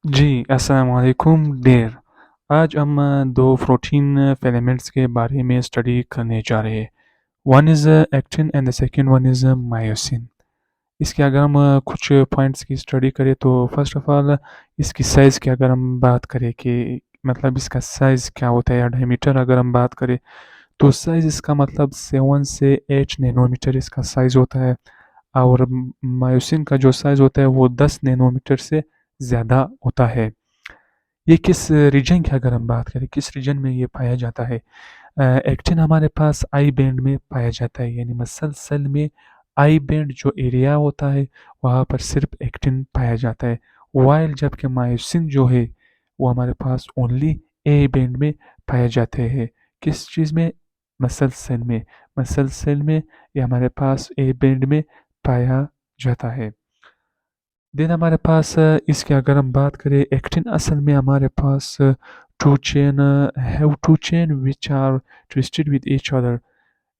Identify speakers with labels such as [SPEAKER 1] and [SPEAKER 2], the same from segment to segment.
[SPEAKER 1] जी, अस्सलाम वालेकुम डियर। आज हम 2 प्रोटीन फिलामेंट्स के बारे में स्टडी करने जा रहे हैं। One is actin and the second one is myosin. इसके अगर हम कुछ पॉइंट्स की स्टडी करें तो फर्स्ट ऑफ ऑल इसकी साइज़ की अगर हम बात करें कि मतलब इसका साइज़ क्या होता है या डायमीटर अगर हम बात करें तो साइज़ इसका मतलब 7 से 8 नैनोमीटर इसका साइज़ होता है और मायोसिन का जो साइज़ होता है वो 10 नैनोमीटर से ज़्यादा होता है। ये किस रीजन की अगर हम बात करें, किस रीजन में ये पाया जाता है? एक्टिन हमारे पास आई बैंड में पाया जाता है, यानी मसल सेल में आई बैंड जो एरिया होता है, वहाँ पर सिर्फ एक्टिन पाया जाता है। वाइल जबकि मायोसिन जो है, वो हमारे पास ओनली ए बैंड में पाए जाते हैं। किस चीज़ में? मसल सेल में। मसल सेल में ये हमारे पास ए बैंड में पाया जाता है। देन हमारे पास इसकी अगर हम बात करें एक्टिन असल में हमारे पास two chain have two chain which are twisted with each other.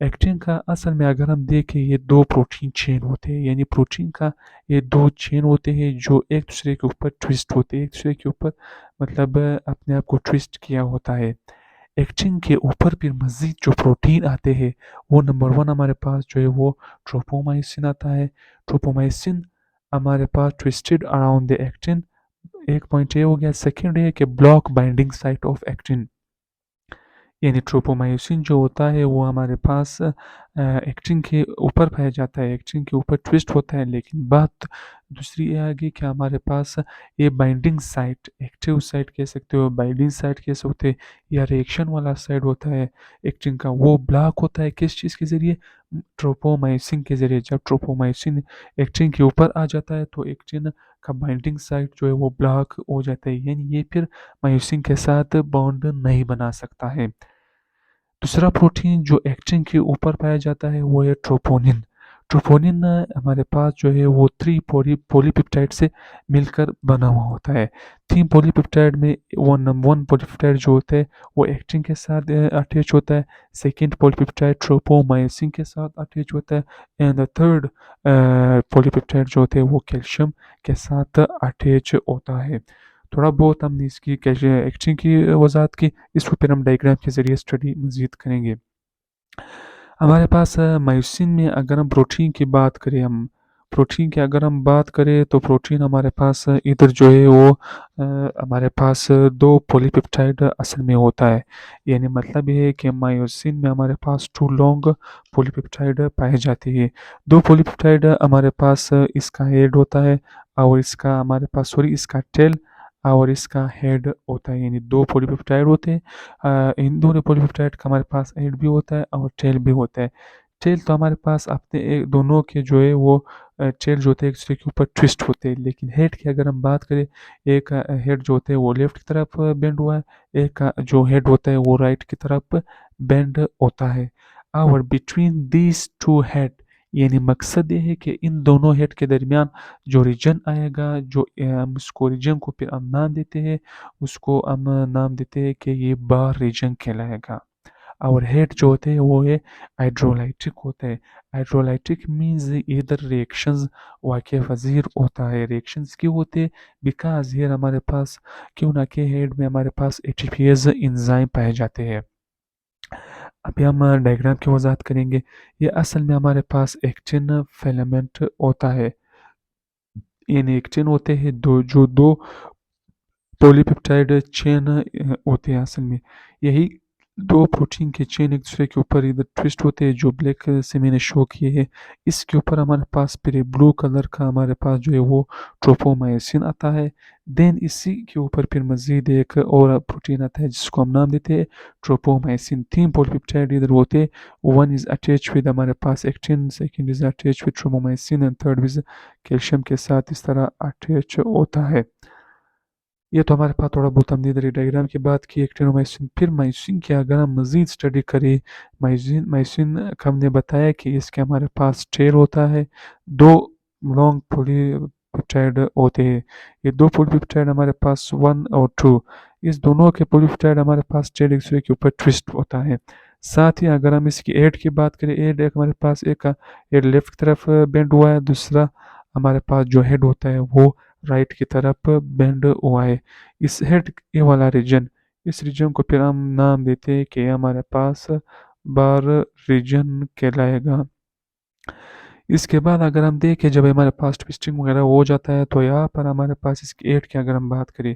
[SPEAKER 1] Actin का असल में अगर हम देखें ये दो प्रोटीन चेन होते हैं, यानी प्रोटीन का ये दो चेन होते हैं जो एक दूसरे के ऊपर ट्विस्ट होते हैं, एक दूसरे के ऊपर मतलब अपने आप को ट्विस्ट किया होता है। एक्टिन के ऊपर फिर मज़ीद जो प्रोटीन आते हैं वो नंबर 1 हमारे पास जो है वो ट्रोपोमाइसिन आता है। ट्रोपोमाइसिन हमारे पास ट्विस्टेड अराउंड द एक्टिन। एक पॉइंट ये हो गया। सेकंड है कि block binding site of actin, यानी ट्रोपोमायोसिन जो होता है वो हमारे पास एक्टिन के ऊपर पाया जाता है, एक्टिन के ऊपर ट्विस्ट होता है। लेकिन बात दूसरी ये आ गई कि हमारे पास ये बाइंडिंग साइट, एक्टिव साइट कह सकते हो, बाइंडिंग साइट कह सकते हो, या रिएक्शन वाला साइड होता है एक्टिन का, वो ब्लॉक होता है किस चीज़ के ज़रिए? ट्रोपोमायोसिन के ज़रिए। जब ट्रोपोमायोसिन एक्टिन के ऊपर आ जाता है तो एक्टिन का बाइंडिंग साइट जो है वो ब्लॉक हो जाता है, यानी ये फिर मायोसिन के साथ बॉन्ड नहीं बना सकता है। दूसरा प्रोटीन जो एक्टिन के ऊपर पाया जाता है वो है ट्रोपोनिन। ट्रोपोनिन हमारे पास जो है वो 3 पॉलीपेप्टाइड से मिलकर बना हुआ होता है। 3 पॉलीपेप्टाइड में नंबर 1 पॉलीपेप्टाइड जो होता है वो एक्टिन के साथ अटैच होता है। सेकंड पॉलीपेप्टाइड ट्रोपोमायोसिन के साथ अटैच होता है एंड द थर्ड पॉलीपेप्टाइड जो होते हैं वो कैल्शियम के साथ अटैच होता है। थोड़ा बहुत हमने इसकी कैसे एक्टिंग की वजाहत की, इसको फिर हम डायग्राम के ज़रिए स्टडी मज़ीद करेंगे। हमारे पास मायोसिन में अगर हम प्रोटीन की बात करें, हम प्रोटीन की अगर हम बात करें तो प्रोटीन हमारे पास इधर जो है वो हमारे पास 2 पॉलीपेप्टाइड असल में होता है। यानी मतलब ये है कि मायोसिन में हमारे पास 2 लॉन्ग पॉलीपेप्टाइड पाए जाते हैं। 2 पॉलीपेप्टाइड हमारे पास इसका हेड होता है और इसका हमारे पास सॉरी इसका टेल और इसका हेड होता है, यानी 2 पॉलीपेप्टाइड होते हैं। इन दोनों पॉलीपेप्टाइड का हमारे पास हेड भी होता है और टेल भी होता है। टेल तो हमारे पास अपने दोनों के जो है वो टेल जो होते हैं एक दूसरे के ऊपर ट्विस्ट होते हैं, लेकिन हेड की अगर हम बात करें, एक हेड जो होते हैं वो लेफ्ट की तरफ बेंड हुआ है, एक का जो हेड होता है वो राइट की तरफ बेंड होता है। और बिटवीन दीज टू हेड, यानी मकसद ये है कि इन दोनों हेड के दरमियान जो रीजन आएगा, जो हम उसको रीजन को फिर हम नाम देते हैं, उसको हम नाम देते हैं कि ये बार रीजन कहलाएगा। और हेड जो होते हैं वो है हाइड्रोलाइटिक होता है। हाइड्रोलाइटिक मीन्स इधर रिएक्शंस वाक़या पज़ीर होता है। रिएक्शंस क्यों होते हैं? बिकॉज़ हियर हमारे पास क्यों ना कि हेड में हमारे पास एटीपीएज़ एंजाइम पाए जाते हैं। अभी हम डायग्राम की वज़ाहत करेंगे। ये असल में हमारे पास एक्टिन फिलामेंट होता है। इन एक्टिन होते हैं दो पॉलीपेप्टाइड चेन होते हैं असल में। यही 2 प्रोटीन के चेन एक दूसरे के ऊपर इधर ट्विस्ट होते हैं जो ब्लैक से मैंने शो किए हैं। इसके ऊपर हमारे पास फिर ब्लू कलर का हमारे पास जो है वो ट्रोपोमायोसिन आता है। देन इसी के ऊपर फिर मज़ीद एक और प्रोटीन आता है जिसको हम नाम देते हैं ट्रोपोमायोसिन। 3 पॉलीपेप्टाइड इधर होते हैं। वन इज़ अटैच्ड विद हमारे पास actin, second is attached with tropomyosin and third is calcium के साथ इस तरह अटैच होता है। ये तो हमारे पास थोड़ा बहुत हमने इधर डायग्राम की बात की एक्टिनोमाइसिन। फिर माइसिन की अगर हम मज़ीद स्टडी करें, माइसिन माइसिन का हमने बताया कि इसके हमारे पास टेल होता है, 2 लॉन्ग पॉलीपेप्टाइड होते हैं। ये 2 पॉलीपेप्टाइड हमारे पास 1 और 2, इस दोनों के पॉलीपेप्टाइड हमारे पास टेल एक दूसरे के ऊपर ट्विस्ट होता है। साथ ही अगर हम इसकी एड की बात करें, एड एक हमारे पास एक का हेड लेफ्ट की तरफ बेंड हुआ है, दूसरा हमारे पास जो हेड होता है वो राइट की तरफ बेंड हुआ है। इस हेड ये वाला रीजन, इस रीजन को फिर हम नाम देते हैं कि हमारे पास बार रीजन कहलाएगा। इसके बाद अगर हम देखें जब हमारे पास ट्विस्टिंग वगैरह हो जाता है तो यहाँ पर हमारे पास इसकी एट की अगर हम बात करें,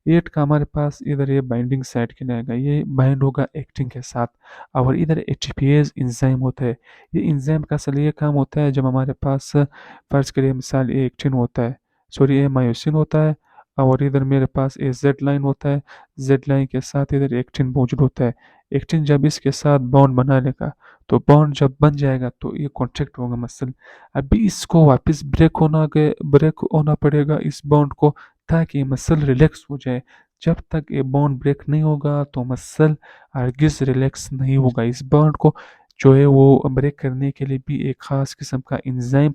[SPEAKER 1] एट का हमारे पास इधर ये बाइंडिंग साइड के लिए आएगा, ये बाइंड होगा एक्टिन के साथ। और इधर एटीपीएज इंजाइम होता है। ये इंजाइम का असल ये काम होता है जब हमारे पास फर्ज करिए मिसाल ये एक्टिन होता है, सॉरी ये मायोसिन होता है, और इधर मेरे पास ये जेड लाइन होता है, जेड लाइन के साथ इधर एक्टिन मौजूद होता है। एक्टिन जब इसके साथ बॉन्ड बना लेगा तो बॉन्ड जब बन जाएगा तो ये कॉन्ट्रैक्ट होगा मसल। अभी इसको वापस ब्रेक होना पड़ेगा इस बॉन्ड को, ताकि मसल रिलैक्स हो जाए। जब तक ये बॉन्ड ब्रेक नहीं होगा तो मसल हरगिज रिलैक्स नहीं होगा। इस बॉन्ड को जो है वो ब्रेक करने के लिए भी एक ख़ास किस्म का एंजाइम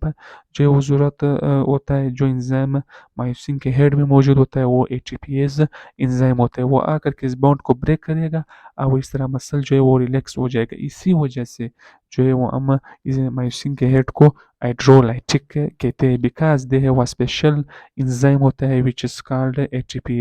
[SPEAKER 1] जो है वो ज़रूरत होता है। जो एंजाइम मायोसिन के हेड में मौजूद होता है वो एटीपीएज एंजाइम होता है। वो आकर के इस बॉन्ड को ब्रेक करेगा और इस तरह मसल जो है वो रिलैक्स हो जाएगा। इसी वजह से जो है वो हम इस मायोसिन के हेड को हाइड्रोलाइटिक कहते हैं, because they have a special enzyme होता है विच इज कॉल्ड एटीपी।